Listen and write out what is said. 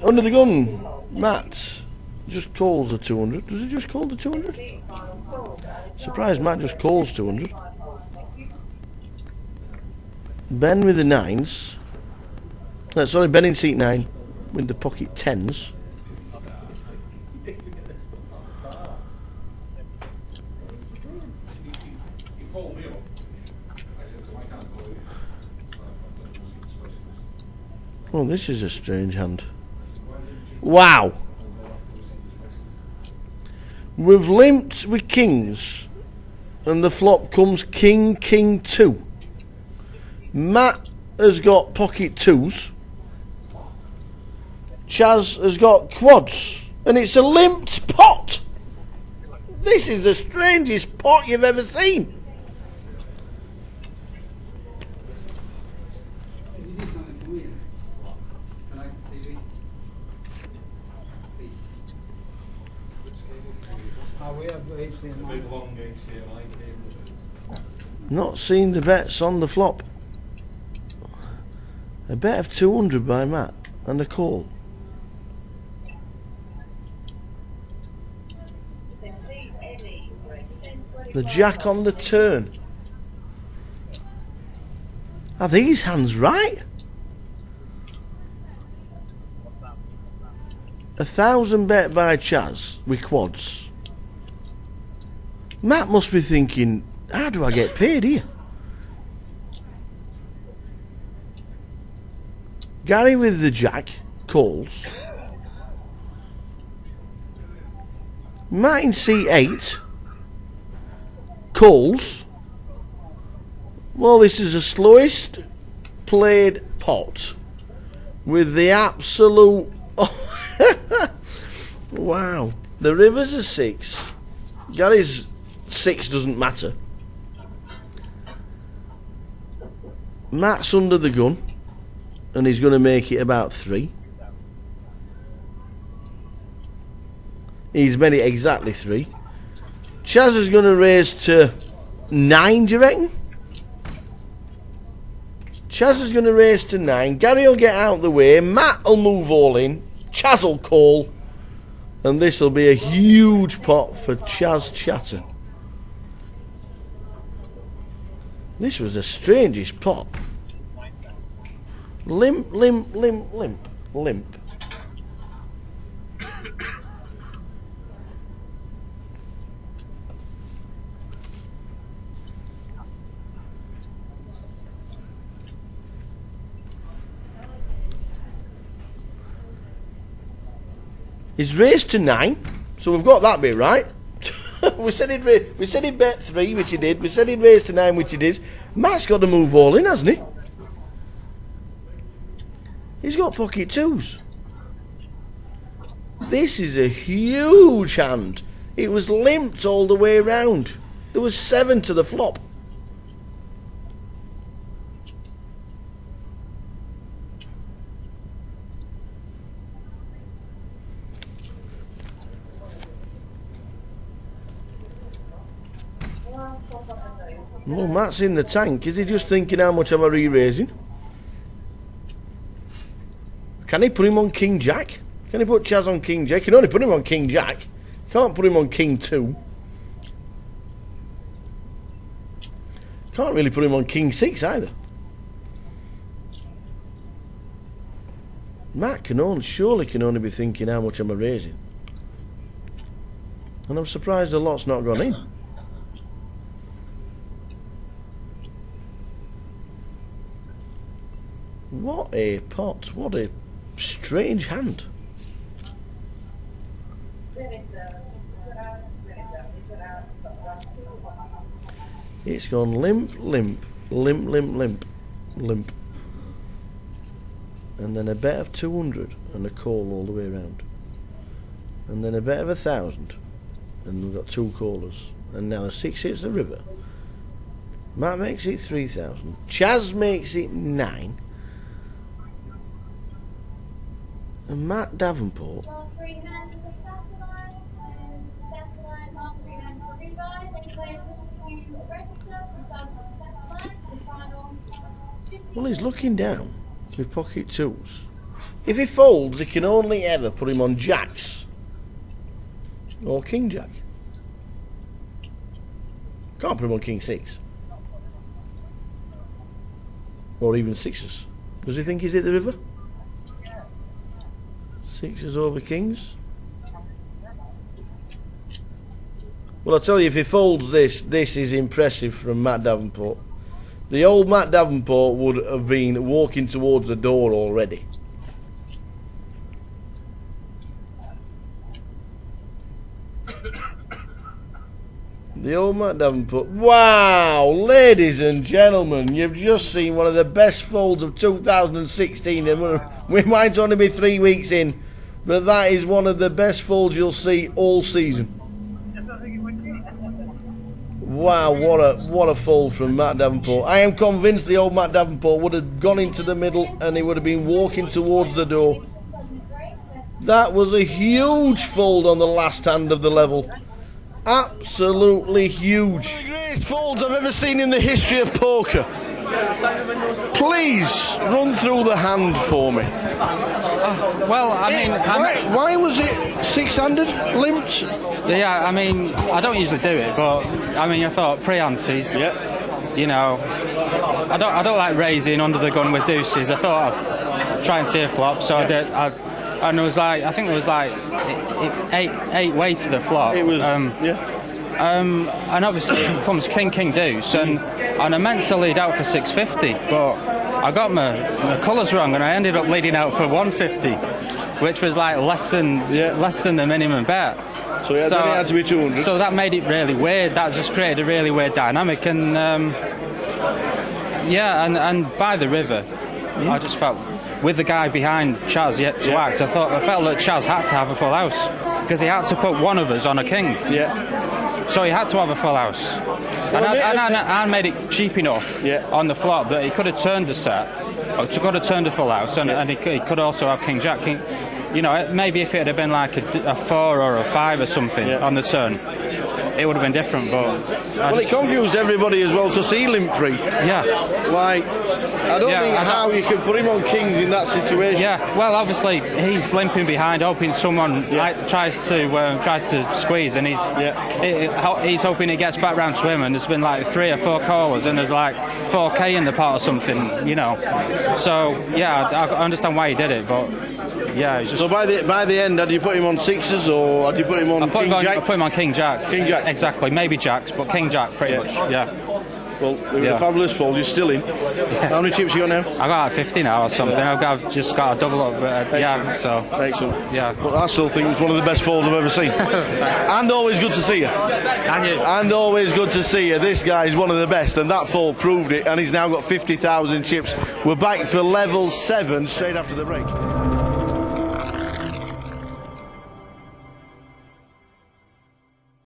Under the gun, Matt just calls the 200. Does he just call the 200? Surprised Matt just calls 200. Ben with the 9s. Sorry, Ben in seat 9 with the pocket 10s. Oh, this is a strange hand. Wow! We've limped with kings, and the flop comes king, king 2. Matt has got pocket 2s. Chaz has got quads, and it's a limped pot. This is the strangest pot you've ever seen. Not seen the bets on the flop. A bet of 200 by Matt and a call. The jack on the turn. Are these hands right? 1,000 bet by Chaz with quads. Matt must be thinking, how do I get paid here? Gary with the jack calls. Matt in C8 calls. Well, this is the slowest played pot with the absolute... Wow. The river's a 6. Gary's 6 doesn't matter. Matt's under the gun, and he's going to make it about 3. He's made it exactly 3. Chaz is going to raise to 9, do you reckon? Chaz is going to raise to 9. Gary will get out of the way. Matt will move all in. Chaz will call. And this will be a huge pot for Chaz Chattha. This was the strangest pot. Limp, limp, limp, limp, limp. He's raised to 9, so we've got that bit right. we said he'd bet 3, which he did. We said he'd raise to 9, which he did. Matt's got to move all in, hasn't he? He's got pocket 2s. This is a huge hand. It was limped all the way around. There was 7 to the flop. Well, Matt's in the tank. Is he just thinking, how much am I re-raising? Can he put him on King Jack? Can he put Chaz on King Jack? He can only put him on King Jack. Can't put him on King 2. Can't really put him on King 6 either. Matt surely can only be thinking, how much am I raising? And I'm surprised the lot's not gone in. What a pot. What a strange hand. It's gone limp, limp, limp, limp, limp, limp. And then a bet of 200 and a call all the way around. And then a bet of 1,000. And we've got 2 callers. And now a 6 hits the river. Matt makes it 3,000. Chaz makes it 9. And Matt Davenport. Well, he's looking down with pocket twos. If he folds, he can only ever put him on jacks or king jack. Can't put him on king six or even sixes. Does he think he's hit the river? Sixes over kings. Well, I tell you, if he folds this is impressive from Matt Davenport. The old Matt Davenport would have been walking towards the door already. The old Matt Davenport. Wow, ladies and gentlemen, you've just seen one of the best folds of 2016. And we might only be 3 weeks in, but that is one of the best folds you'll see all season. Wow, what a fold from Matt Davenport. I am convinced the old Matt Davenport would have gone into the middle and he would have been walking towards the door. That was a huge fold on the last hand of the level. Absolutely huge. One of the greatest folds I've ever seen in the history of poker. Please run through the hand for me. Well, I mean... Why was it six-handed, limped? Yeah, I mean, I don't usually do it, but, I mean, I thought pre-antes, you know, I don't like raising under the gun with deuces. I thought I'd try and see a flop, so I did. And it was like, I think it was like eight way to the flop. It was, and obviously it comes king deuce, and I meant to lead out for 650, but I got my colours wrong, and I ended up leading out for 150, which was like less than the minimum bet. So then it had to be 200. So that made it really weird. That just created a really weird dynamic, and and by the river, I just felt, with the guy behind Chaz yet to act, I felt that Chaz had to have a full house because he had to put one of us on a king. So he had to have a full house. And I made it cheap enough on the flop that he could have turned the set, or could have turned a full house, and he could also have king jack. You know, maybe if it had been like a 4 or a 5 or something on the turn, it would have been different. But it confused everybody as well because he limped pre. Like, I don't think how you could put him on kings in that situation. Well, obviously he's limping behind, hoping someone tries to squeeze, and he's hoping it gets back round to him. And there's been like 3 or 4 callers, and there's like 4k in the pot or something, you know. So I understand why he did it, but. So by the end, had you put him on sixes or had you put him on king jack? I put him on king jack. King jack. Exactly, maybe jacks, but king jack pretty much. Well, with a fabulous fold, you're still in. How many chips you got now? I got like 50 now or something. I've just got a double up. Excellent. Well, I still think it's one of the best folds I've ever seen. And always good to see you. And you. And always good to see you. This guy is one of the best, and that fold proved it. And he's now got 50,000 chips. We're back for level 7 straight after the break.